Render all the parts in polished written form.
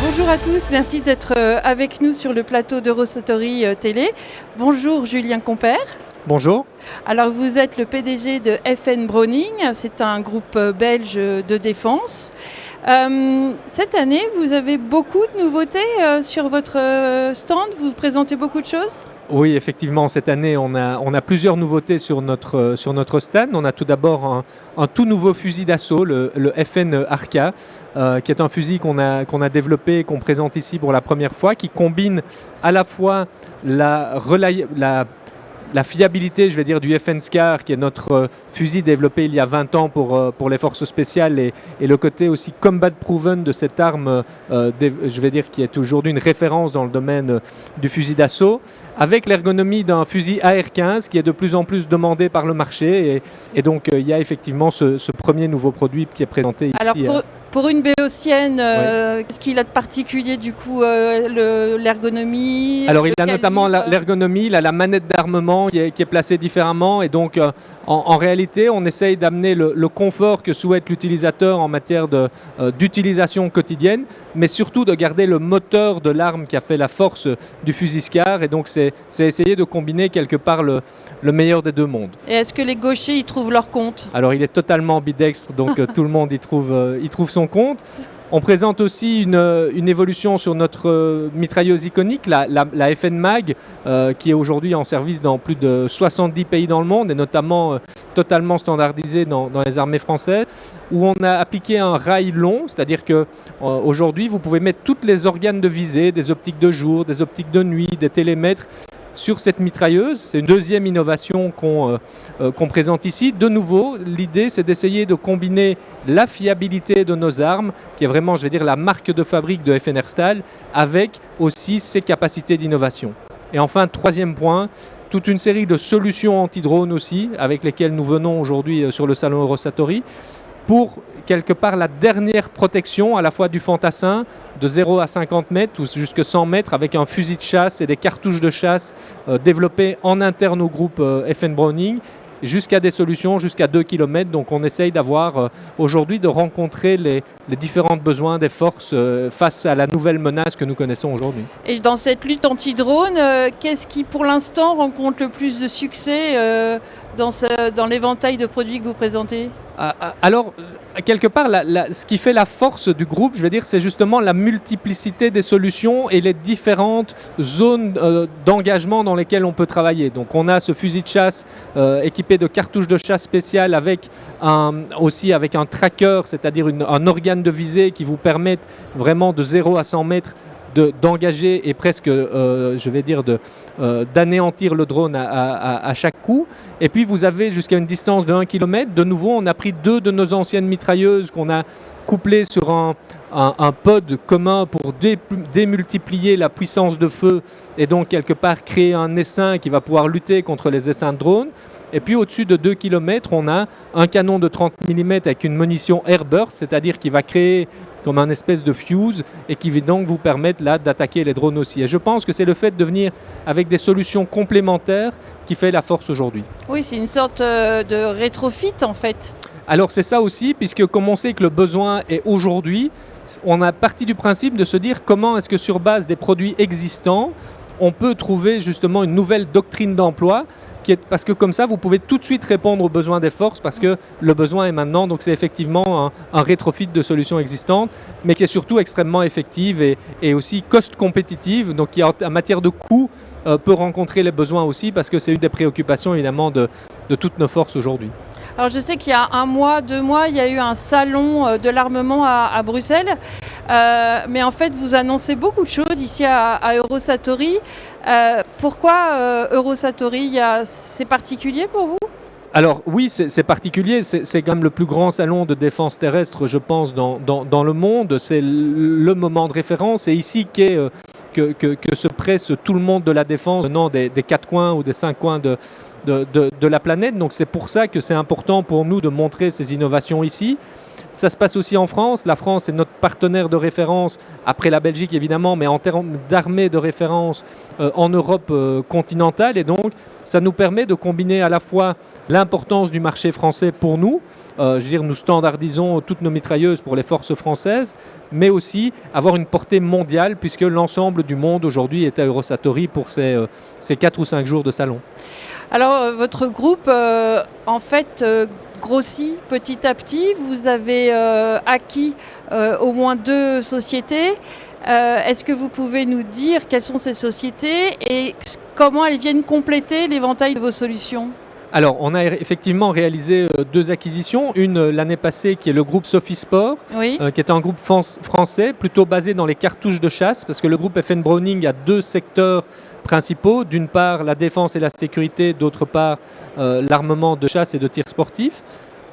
Bonjour à tous, merci d'être avec nous sur le plateau d'Eurosatory Télé. Bonjour Julien Compère. Bonjour. Alors vous êtes le PDG de FN Browning, c'est un groupe belge de défense. Cette année, vous avez beaucoup de nouveautés sur votre stand, vous présentez beaucoup de choses ? Oui, effectivement, cette année, on a plusieurs nouveautés sur notre stand. On a tout d'abord un tout nouveau fusil d'assaut, le FN Arca, qui est un fusil qu'on a développé et qu'on présente ici pour la première fois, qui combine à la fois la fiabilité, je vais dire, du FN Scar, qui est notre fusil développé il y a 20 ans pour les forces spéciales, et le côté aussi combat proven de cette arme, je vais dire, qui est aujourd'hui une référence dans le domaine du fusil d'assaut, avec l'ergonomie d'un fusil AR-15 qui est de plus en plus demandé par le marché. Et donc, il y a effectivement ce premier nouveau produit qui est présenté ici. Alors pour une béotienne, qu'est-ce qu'il a de particulier du coup, l'ergonomie? Alors il a notamment l'ergonomie, il a la manette d'armement qui est placée différemment, et donc en réalité on essaye d'amener le confort que souhaite l'utilisateur en matière d'utilisation quotidienne, mais surtout de garder le moteur de l'arme qui a fait la force du fusil Scar, et donc c'est essayer de combiner quelque part le meilleur des deux mondes. Et est-ce que les gauchers y trouvent leur compte? Alors il est totalement ambidextre, donc tout le monde y trouve son compte. On présente aussi une évolution sur notre mitrailleuse iconique, la FN Mag, qui est aujourd'hui en service dans plus de 70 pays dans le monde, et notamment totalement standardisée dans les armées françaises, où on a appliqué un rail long, c'est-à-dire qu'aujourd'hui vous pouvez mettre tous les organes de visée, des optiques de jour, des optiques de nuit, des télémètres, sur cette mitrailleuse. C'est une deuxième innovation qu'on présente ici. De nouveau, l'idée, c'est d'essayer de combiner la fiabilité de nos armes, qui est vraiment, je vais dire, la marque de fabrique de FN Herstal, avec aussi ses capacités d'innovation. Et enfin, troisième point, toute une série de solutions anti-drones aussi, avec lesquelles nous venons aujourd'hui sur le salon Eurosatory, pour quelque part la dernière protection à la fois du fantassin de 0 à 50 mètres ou jusqu'à 100 mètres, avec un fusil de chasse et des cartouches de chasse développées en interne au groupe FN Browning, jusqu'à des solutions jusqu'à 2 km. Donc on essaye d'avoir aujourd'hui de rencontrer les différents besoins des forces face à la nouvelle menace que nous connaissons aujourd'hui. Et dans cette lutte anti-drone, qu'est-ce qui pour l'instant rencontre le plus de succès dans l'éventail de produits que vous présentez? Alors, quelque part, ce qui fait la force du groupe, je veux dire, c'est justement la multiplicité des solutions et les différentes zones d'engagement dans lesquelles on peut travailler. Donc, on a ce fusil de chasse équipé de cartouches de chasse spéciales aussi avec un tracker, c'est-à-dire un organe de visée qui vous permet vraiment de 0 à 100 mètres d'engager et presque, je vais dire, d'anéantir le drone à chaque coup. Et puis vous avez jusqu'à une distance de 1 km. De nouveau, on a pris 2 de nos anciennes mitrailleuses qu'on a couplées sur un pod commun pour démultiplier la puissance de feu, et donc quelque part créer un essaim qui va pouvoir lutter contre les essaims de drones. Et puis au-dessus de 2 km, on a un canon de 30 mm avec une munition airburst, c'est-à-dire qui va créer comme un espèce de fuse et qui va donc vous permettre là d'attaquer les drones aussi. Et je pense que c'est le fait de venir avec des solutions complémentaires qui fait la force aujourd'hui. Oui, c'est une sorte de rétrofit en fait. Alors c'est ça aussi, puisque comme on sait que le besoin est aujourd'hui, on a parti du principe de se dire comment est-ce que sur base des produits existants, on peut trouver justement une nouvelle doctrine d'emploi, parce que comme ça, vous pouvez tout de suite répondre aux besoins des forces, parce que le besoin est maintenant. Donc c'est effectivement un rétrofit de solutions existantes, mais qui est surtout extrêmement effective et aussi cost compétitive, donc qui en matière de coût peut rencontrer les besoins aussi, parce que c'est une des préoccupations évidemment de toutes nos forces aujourd'hui. Alors je sais qu'il y a 1 mois, 2 mois, il y a eu un salon de l'armement à Bruxelles, mais en fait vous annoncez beaucoup de choses ici à Eurosatory. Pourquoi Eurosatory, c'est particulier pour vous ? Alors oui, c'est particulier, c'est quand même le plus grand salon de défense terrestre, je pense, dans le monde. C'est le moment de référence, c'est ici que se presse tout le monde de la défense, venant des 4 coins ou des 5 coins de la planète. Donc c'est pour ça que c'est important pour nous de montrer ces innovations ici. Ça se passe aussi en France. La France est notre partenaire de référence, après la Belgique évidemment, mais en termes d'armée de référence en Europe continentale. Et donc, ça nous permet de combiner à la fois l'importance du marché français pour nous, nous standardisons toutes nos mitrailleuses pour les forces françaises, mais aussi avoir une portée mondiale, puisque l'ensemble du monde aujourd'hui est à Eurosatory pour ces 4 ou 5 jours de salon. Alors, votre groupe, grossit petit à petit. Vous avez acquis au moins 2 sociétés. Est-ce que vous pouvez nous dire quelles sont ces sociétés et comment elles viennent compléter l'éventail de vos solutions ? Alors, on a effectivement réalisé 2 acquisitions. Une l'année passée qui est le groupe Sophisport, oui. Qui est un groupe français plutôt basé dans les cartouches de chasse, parce que le groupe FN Browning a 2 secteurs principaux. D'une part, la défense et la sécurité, d'autre part, l'armement de chasse et de tir sportif.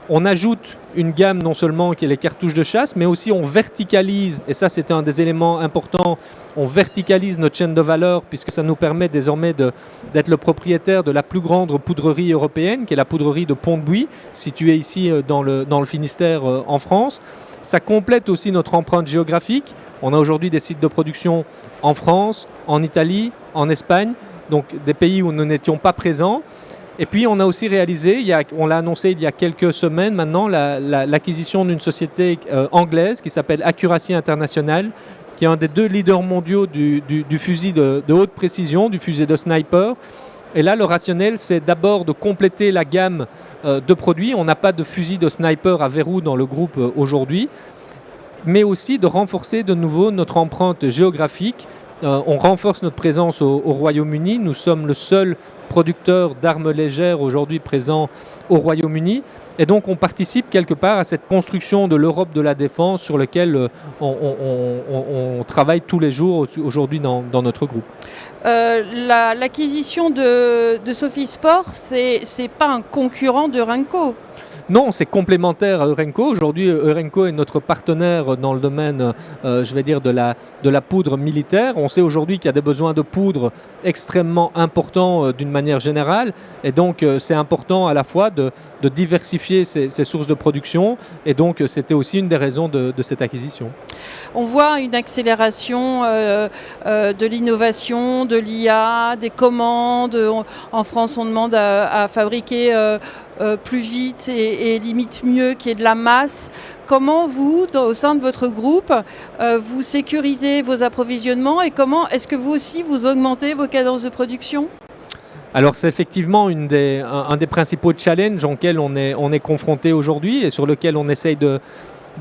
On ajoute une gamme non seulement qui est les cartouches de chasse, mais aussi on verticalise, et ça c'était un des éléments importants, on verticalise notre chaîne de valeur puisque ça nous permet désormais d'être le propriétaire de la plus grande poudrerie européenne, qui est la poudrerie de Pont-de-Buis, située ici dans le Finistère en France. Ça complète aussi notre empreinte géographique. On a aujourd'hui des sites de production en France, en Italie, en Espagne, donc des pays où nous n'étions pas présents. Et puis on a aussi réalisé, on l'a annoncé il y a quelques semaines maintenant, l'acquisition d'une société anglaise qui s'appelle Accuracy International, qui est un des 2 leaders mondiaux du fusil de haute précision, du fusil de sniper. Et là, le rationnel, c'est d'abord de compléter la gamme de produits. On n'a pas de fusil de sniper à verrou dans le groupe aujourd'hui, mais aussi de renforcer de nouveau notre empreinte géographique. On renforce notre présence au Royaume-Uni. Nous sommes le seul producteur d'armes légères aujourd'hui présent au Royaume-Uni. Et donc on participe quelque part à cette construction de l'Europe de la défense sur laquelle on travaille tous les jours aujourd'hui dans notre groupe. L'acquisition de Sophisport, c'est pas un concurrent de Renko. Non, c'est complémentaire à Eurenco. Aujourd'hui, Eurenco est notre partenaire dans le domaine, de la poudre militaire. On sait aujourd'hui qu'il y a des besoins de poudre extrêmement importants d'une manière générale. Et donc, c'est important à la fois de diversifier ces sources de production. Et donc, c'était aussi une des raisons de cette acquisition. On voit une accélération de l'innovation, de l'IA, des commandes. En France, on demande à fabriquer plus vite et limite mieux, qu'il y ait de la masse. Comment vous, au sein de votre groupe, vous sécurisez vos approvisionnements et comment est-ce que vous aussi vous augmentez vos cadences de production ? Alors c'est effectivement un des principaux challenges auxquels on est confronté aujourd'hui et sur lequel on essaye de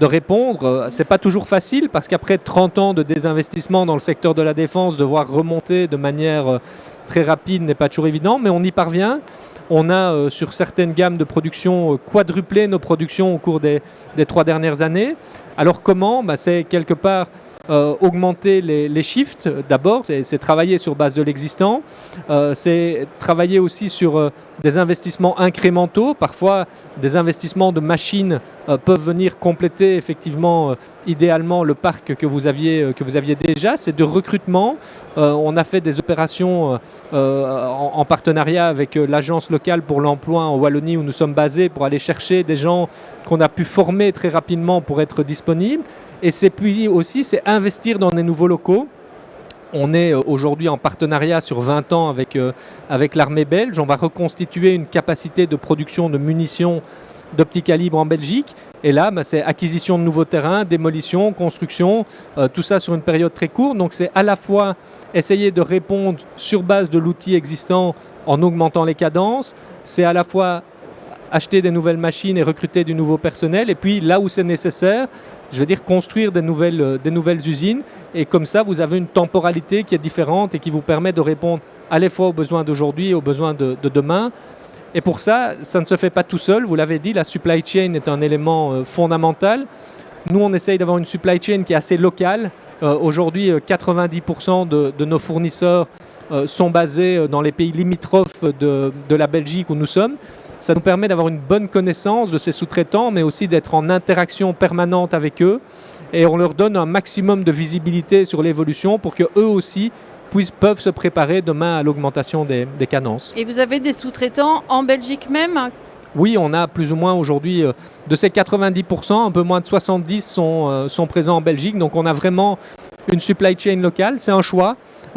répondre. C'est pas toujours facile parce qu'après 30 ans de désinvestissement dans le secteur de la défense, devoir remonter de manière très rapide n'est pas toujours évident, mais on y parvient. On a sur certaines gammes de production quadruplé nos productions au cours des 3 dernières années. Alors comment ? C'est quelque part augmenter les shifts d'abord, c'est travailler sur base de l'existant, c'est travailler aussi sur des investissements incrémentaux. Parfois, des investissements de machines peuvent venir compléter effectivement, idéalement, le parc que vous aviez déjà. C'est de recrutement. On a fait des opérations en partenariat avec l'agence locale pour l'emploi en Wallonie où nous sommes basés pour aller chercher des gens qu'on a pu former très rapidement pour être disponibles. Et c'est investir dans des nouveaux locaux. On est aujourd'hui en partenariat sur 20 ans avec l'armée belge. On va reconstituer une capacité de production de munitions de petit calibre en Belgique. Et là, c'est acquisition de nouveaux terrains, démolition, construction, tout ça sur une période très courte. Donc c'est à la fois essayer de répondre sur base de l'outil existant en augmentant les cadences. C'est à la fois acheter des nouvelles machines et recruter du nouveau personnel. Et puis là où c'est nécessaire, construire des nouvelles usines. Et comme ça, vous avez une temporalité qui est différente et qui vous permet de répondre à la fois aux besoins d'aujourd'hui et aux besoins de demain. Et pour ça, ça ne se fait pas tout seul. Vous l'avez dit, la supply chain est un élément fondamental. Nous, on essaye d'avoir une supply chain qui est assez locale. Aujourd'hui, 90% de nos fournisseurs sont basés dans les pays limitrophes de la Belgique où nous sommes. Ça nous permet d'avoir une bonne connaissance de ces sous-traitants, mais aussi d'être en interaction permanente avec eux. Et on leur donne un maximum de visibilité sur l'évolution pour qu'eux aussi peuvent se préparer demain à l'augmentation des cadences. Et vous avez des sous-traitants en Belgique même ? oui, on a plus ou moins aujourd'hui, de ces 90%, un peu moins de 70% sont présents en Belgique. Donc on a vraiment une supply chain locale. C'est un choix.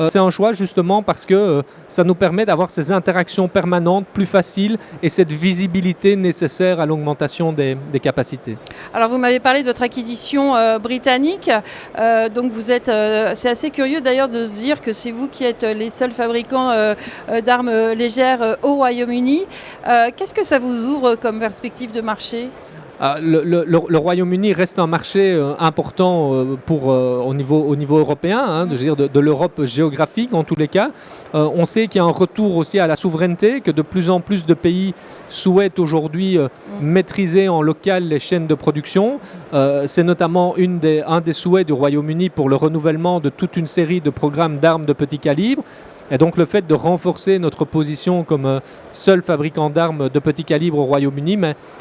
C'est un choix justement parce que ça nous permet d'avoir ces interactions permanentes, plus faciles et cette visibilité nécessaire à l'augmentation des capacités. Alors vous m'avez parlé de votre acquisition britannique, donc c'est assez curieux d'ailleurs de se dire que c'est vous qui êtes les seuls fabricants d'armes légères au Royaume-Uni. Qu'est-ce que ça vous ouvre comme perspective de marché ? Le Royaume-Uni reste un marché important au niveau européen, hein, de l'Europe géographique en tous les cas. On sait qu'il y a un retour aussi à la souveraineté, que de plus en plus de pays souhaitent aujourd'hui maîtriser en local les chaînes de production. C'est notamment un des souhaits du Royaume-Uni pour le renouvellement de toute une série de programmes d'armes de petit calibre. Et donc le fait de renforcer notre position comme seul fabricant d'armes de petit calibre au Royaume-Uni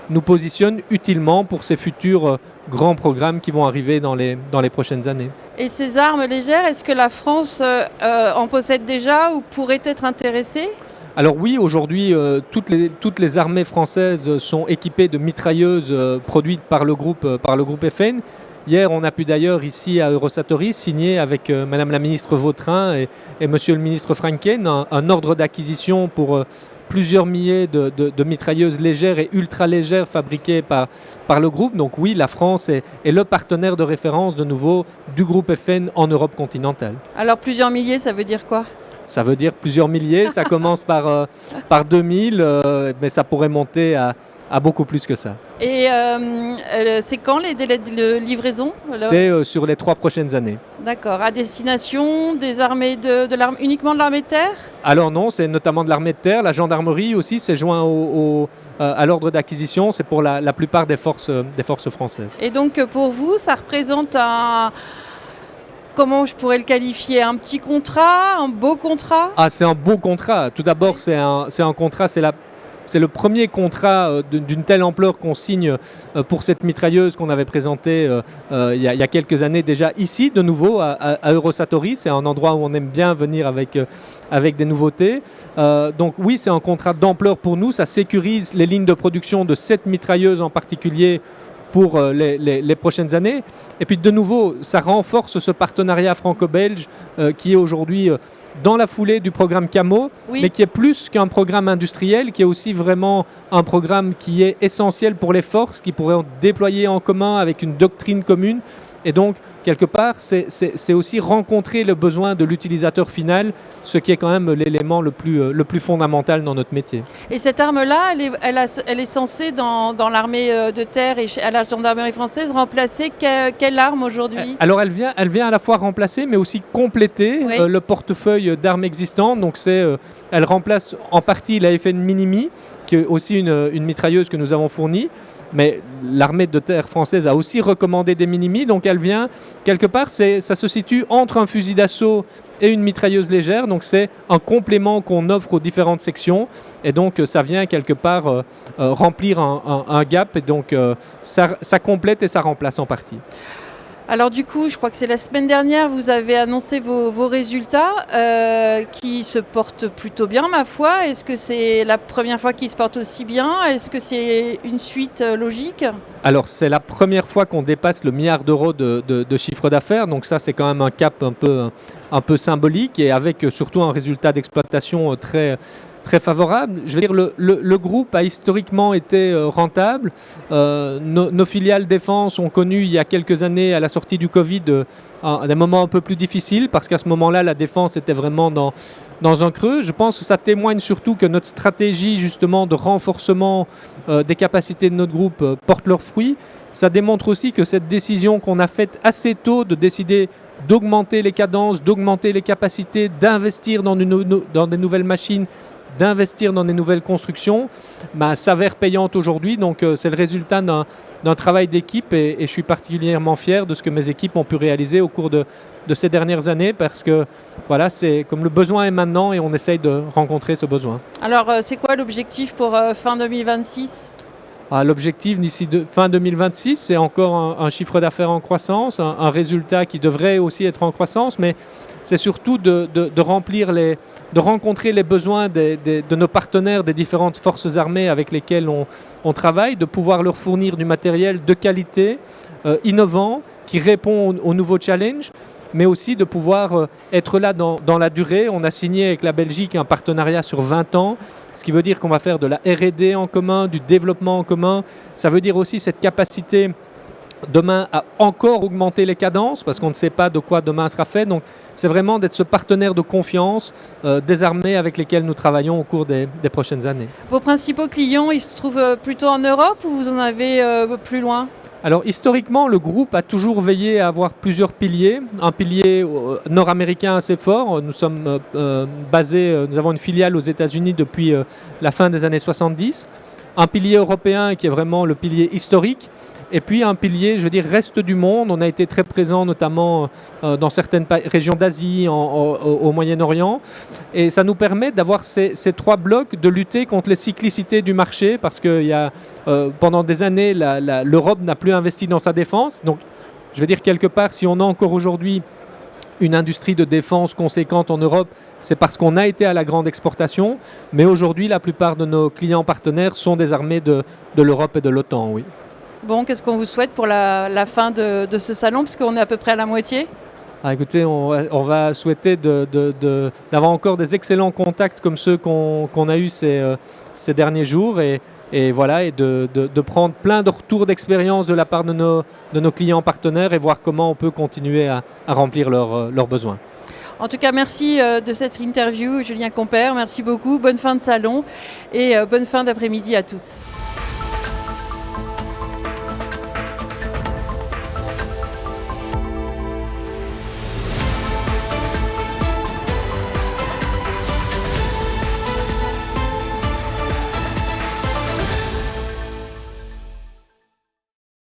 nous positionne utilement pour ces futurs grands programmes qui vont arriver dans les prochaines années. Et ces armes légères, est-ce que la France en possède déjà ou pourrait être intéressée ? Alors oui, aujourd'hui, toutes les armées françaises sont équipées de mitrailleuses produites par le groupe FN. Hier, on a pu d'ailleurs ici à Eurosatory signer avec Madame la ministre Vautrin et Monsieur le ministre Franken un ordre d'acquisition pour plusieurs milliers de mitrailleuses légères et ultra légères fabriquées par le groupe. Donc oui, la France est le partenaire de référence de nouveau du groupe FN en Europe continentale. Alors plusieurs milliers, ça veut dire quoi ? Ça veut dire plusieurs milliers, ça commence par 2000, mais ça pourrait monter à beaucoup plus que ça. Et c'est quand les délais de livraison ? C'est sur les 3 prochaines années. D'accord. À destination des armées uniquement de l'armée de terre ? Alors non, c'est notamment de l'armée de terre. La gendarmerie aussi s'est joint à l'ordre d'acquisition. C'est pour la plupart des forces françaises. Et donc pour vous, ça représente comment je pourrais le qualifier ? Un petit contrat, un beau contrat ? C'est un beau contrat. Tout d'abord, c'est un contrat, c'est le premier contrat d'une telle ampleur qu'on signe pour cette mitrailleuse qu'on avait présentée il y a quelques années déjà ici, de nouveau, à Eurosatory. C'est un endroit où on aime bien venir avec des nouveautés. Donc oui, c'est un contrat d'ampleur pour nous. Ça sécurise les lignes de production de cette mitrailleuse en particulier pour les prochaines années. Et puis de nouveau, ça renforce ce partenariat franco-belge qui est aujourd'hui dans la foulée du programme Camo, oui, mais qui est plus qu'un programme industriel, qui est aussi vraiment un programme qui est essentiel pour les forces, qui pourraient déployer en commun avec une doctrine commune. Et donc, quelque part, c'est aussi rencontrer le besoin de l'utilisateur final, ce qui est quand même l'élément le plus fondamental dans notre métier. Et cette arme-là, elle est censée, dans l'armée de terre et à la gendarmerie française, remplacer quelle arme aujourd'hui ? Alors, elle vient à la fois remplacer, mais aussi compléter le portefeuille d'armes existantes. Donc, elle remplace en partie la FN Minimi, qui est aussi une mitrailleuse que nous avons fournie. Mais l'armée de terre française a aussi recommandé des Minimi, donc elle vient, quelque part, ça se situe entre un fusil d'assaut et une mitrailleuse légère, donc c'est un complément qu'on offre aux différentes sections, et donc ça vient quelque part remplir un gap, et donc ça complète et ça remplace en partie. Alors du coup, je crois que c'est la semaine dernière, vous avez annoncé vos résultats qui se portent plutôt bien, ma foi. Est-ce que c'est la première fois qu'ils se portent aussi bien ? Est-ce que c'est une suite logique ? Alors c'est la première fois qu'on dépasse le milliard d'euros de chiffre d'affaires, donc ça c'est quand même un cap un peu symbolique et avec surtout un résultat d'exploitation très favorable. Je veux dire, le groupe a historiquement été rentable. Nos filiales défense ont connu il y a quelques années, à la sortie du Covid, des moments un peu plus difficiles parce qu'à ce moment-là, la défense était vraiment dans un creux. Je pense que ça témoigne surtout que notre stratégie justement de renforcement des capacités de notre groupe porte leurs fruits. Ça démontre aussi que cette décision qu'on a faite assez tôt de décider d'augmenter les cadences, d'augmenter les capacités, d'investir dans des nouvelles machines, d'investir dans des nouvelles constructions, s'avère payante aujourd'hui. Donc c'est le résultat d'un travail d'équipe et je suis particulièrement fier de ce que mes équipes ont pu réaliser au cours de ces dernières années parce que voilà, c'est comme le besoin est maintenant et on essaye de rencontrer ce besoin. Alors c'est quoi l'objectif pour fin 2026 ? L'objectif d'ici fin 2026, c'est encore un chiffre d'affaires en croissance, un résultat qui devrait aussi être en croissance, mais c'est surtout de rencontrer les besoins de nos partenaires des différentes forces armées avec lesquelles on travaille, de pouvoir leur fournir du matériel de qualité, innovant, qui répond aux nouveaux challenges, mais aussi de pouvoir être là dans la durée. On a signé avec la Belgique un partenariat sur 20 ans, ce qui veut dire qu'on va faire de la R&D en commun, du développement en commun. Ça veut dire aussi cette capacité demain à encore augmenter les cadences, parce qu'on ne sait pas de quoi demain sera fait. Donc c'est vraiment d'être ce partenaire de confiance des armées avec lesquelles nous travaillons au cours des prochaines années. Vos principaux clients, ils se trouvent plutôt en Europe ou vous en avez plus loin ? Alors historiquement, le groupe a toujours veillé à avoir plusieurs piliers. Un pilier nord-américain assez fort. Nous sommes nous avons une filiale aux États-Unis depuis la fin des années 70. Un pilier européen qui est vraiment le pilier historique. Et puis un pilier, je veux dire, reste du monde. On a été très présent notamment dans certaines régions d'Asie, au Moyen-Orient. Et ça nous permet d'avoir ces trois blocs, de lutter contre les cyclicités du marché, parce que pendant des années, l'Europe n'a plus investi dans sa défense. Donc, je veux dire, quelque part, si on a encore aujourd'hui une industrie de défense conséquente en Europe, c'est parce qu'on a été à la grande exportation. Mais aujourd'hui, la plupart de nos clients partenaires sont des armées de l'Europe et de l'OTAN, oui. Bon, qu'est-ce qu'on vous souhaite pour la fin de ce salon, puisqu'on est à peu près à la moitié ? Écoutez, on va souhaiter d'avoir encore des excellents contacts comme ceux qu'on a eus ces derniers jours et de prendre plein de retours d'expérience de la part de nos clients partenaires et voir comment on peut continuer à remplir leurs besoins. En tout cas, merci de cette interview, Julien Compère. Merci beaucoup. Bonne fin de salon et bonne fin d'après-midi à tous.